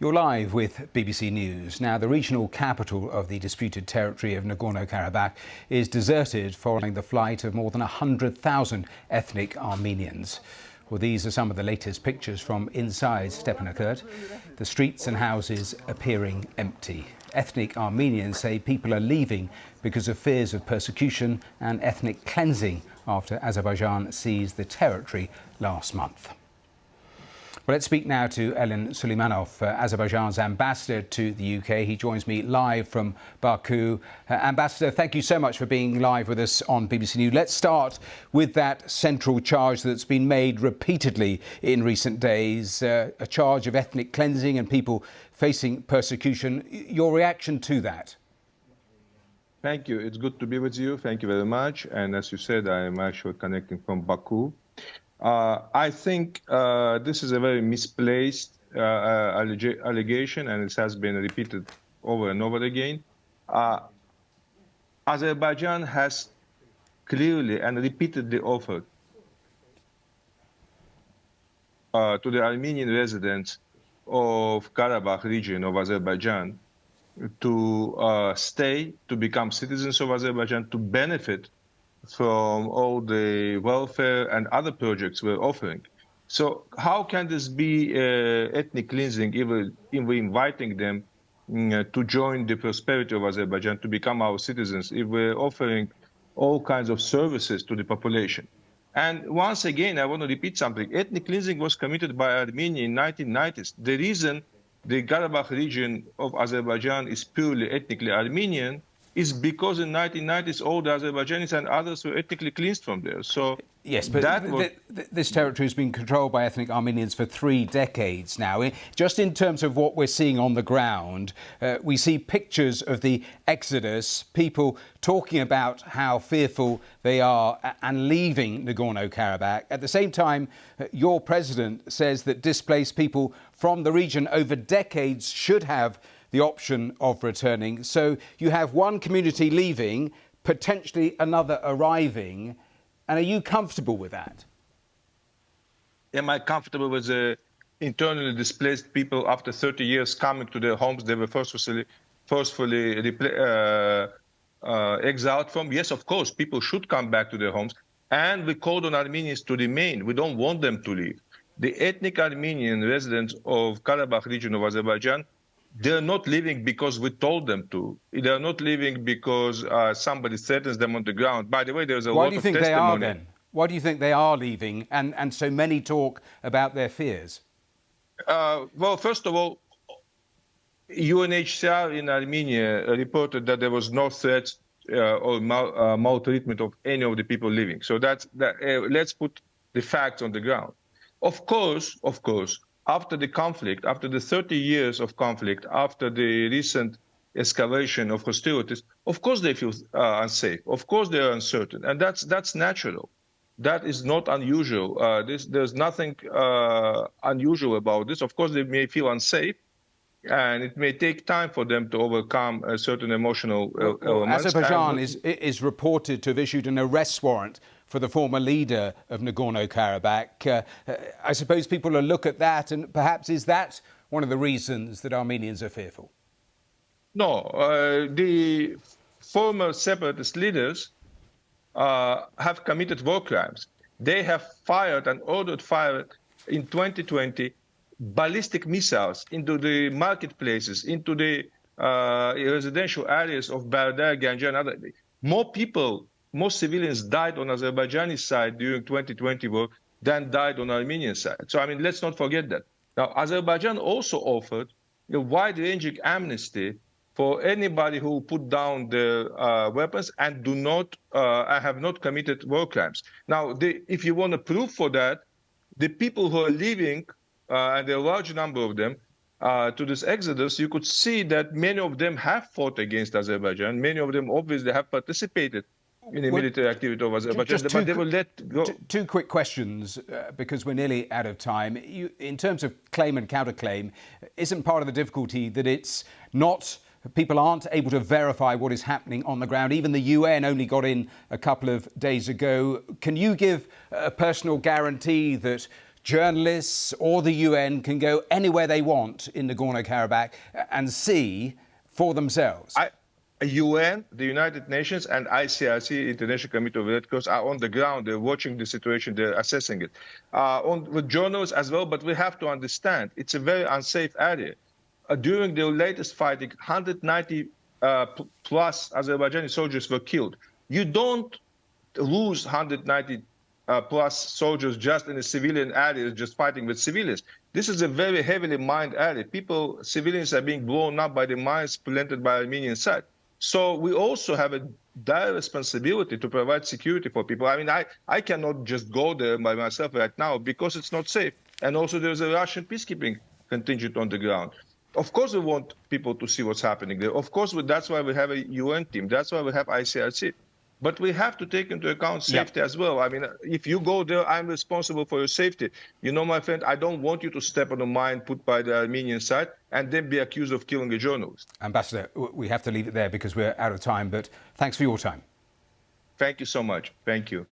You're live with BBC News. Now, the regional capital of the disputed territory of Nagorno-Karabakh is deserted following the flight of more than 100,000 ethnic Armenians. Well, these are some of the latest pictures from inside Stepanakert. The streets and houses appearing empty. Ethnic Armenians say people are leaving because of fears of persecution and ethnic cleansing after Azerbaijan seized the territory last month. Well, let's speak now to Suleymanov, Azerbaijan's ambassador to the UK. He joins me live from Baku. Ambassador, thank you so much for being live with us on BBC News. Let's start with that central charge that's been made repeatedly in recent days, a charge of ethnic cleansing and people facing persecution. Your reaction to that? Thank you. It's good to be with you. Thank you very much. And as you said, I am actually connecting from Baku. I think this is a very misplaced allegation, and it has been repeated over and over again. Azerbaijan has clearly and repeatedly offered to the Armenian residents of Karabakh region of Azerbaijan to stay, to become citizens of Azerbaijan, to benefit from all the welfare and other projects we're offering. So how can this be ethnic cleansing if we're inviting them to join the prosperity of Azerbaijan, to become our citizens, if we're offering all kinds of services to the population? And once again, I want to repeat something. Ethnic cleansing was committed by Armenia in 1990s. The reason the Karabakh region of Azerbaijan is purely ethnically Armenian is because in 1990s all the Azerbaijanis and others were ethnically cleansed from there. So yes, but this territory has been controlled by ethnic Armenians for 3 decades now. Just in terms of what we're seeing on the ground, we see pictures of the exodus, people talking about how fearful they are and leaving Nagorno-Karabakh. At the same time, your president says that displaced people from the region over decades should have the option of returning. So you have one community leaving, potentially another arriving. And are you comfortable with that? Am I comfortable with the internally displaced people after 30 years coming to their homes they were forcefully exiled from? Yes, of course, people should come back to their homes. And we called on Armenians to remain. We don't want them to leave. The ethnic Armenian residents of Karabakh region of Azerbaijan, they're not leaving because we told them to. They're not leaving because somebody threatens them on the ground. By the way, there's a lot of testimony. Why do you think they are then? Why do you think they are leaving and so many talk about their fears? Well, first of all, UNHCR in Armenia reported that there was no threat or maltreatment of any of the people leaving. So let's put the facts on the ground. Of course, after the conflict, after the 30 years of conflict, after the recent escalation of hostilities, of course they feel unsafe. Of course they are uncertain, and that's natural. That is not unusual. There's nothing unusual about this. Of course they may feel unsafe, and it may take time for them to overcome a certain emotional elements. Azerbaijan is reported to have issued an arrest warrant for the former leader of Nagorno-Karabakh. I suppose people will look at that, and perhaps is that one of the reasons that Armenians are fearful? No, the former separatist leaders have committed war crimes. They have fired and ordered fire in 2020 ballistic missiles into the marketplaces, into the residential areas of Bardar, Ganja, and other. More civilians died on Azerbaijani side during 2020 war than died on Armenian side. So, I mean, let's not forget that. Now, Azerbaijan also offered a wide-ranging amnesty for anybody who put down their weapons and have not committed war crimes. Now, if you want a proof for that, the people who are leaving, and there are a large number of them, to this exodus, you could see that many of them have fought against Azerbaijan. Many of them obviously have participated in the military activity of Azerbaijan, but they will let go. 2 quick questions, because we're nearly out of time. In terms of claim and counterclaim, isn't part of the difficulty that it's not, people aren't able to verify what is happening on the ground? Even the UN only got in a couple of days ago. Can you give a personal guarantee that journalists or the UN can go anywhere they want in Nagorno-Karabakh and see for themselves? UN, the United Nations, and ICRC, International Committee of the Red Cross, are on the ground. They're watching the situation. They're assessing it. With journalists as well, but we have to understand it's a very unsafe area. During the latest fighting, 190 plus Azerbaijani soldiers were killed. You don't lose 190 plus soldiers just in a civilian area, just fighting with civilians. This is a very heavily mined area. Civilians are being blown up by the mines planted by Armenian side. So we also have a dire responsibility to provide security for people. I mean, I cannot just go there by myself right now because it's not safe. And also there's a Russian peacekeeping contingent on the ground. Of course, we want people to see what's happening there. Of course, that's why we have a UN team. That's why we have ICRC. But we have to take into account safety as well. I mean, if you go there, I'm responsible for your safety. You know, my friend, I don't want you to step on a mine put by the Armenian side and then be accused of killing a journalist. Ambassador, we have to leave it there because we're out of time, but thanks for your time. Thank you so much. Thank you.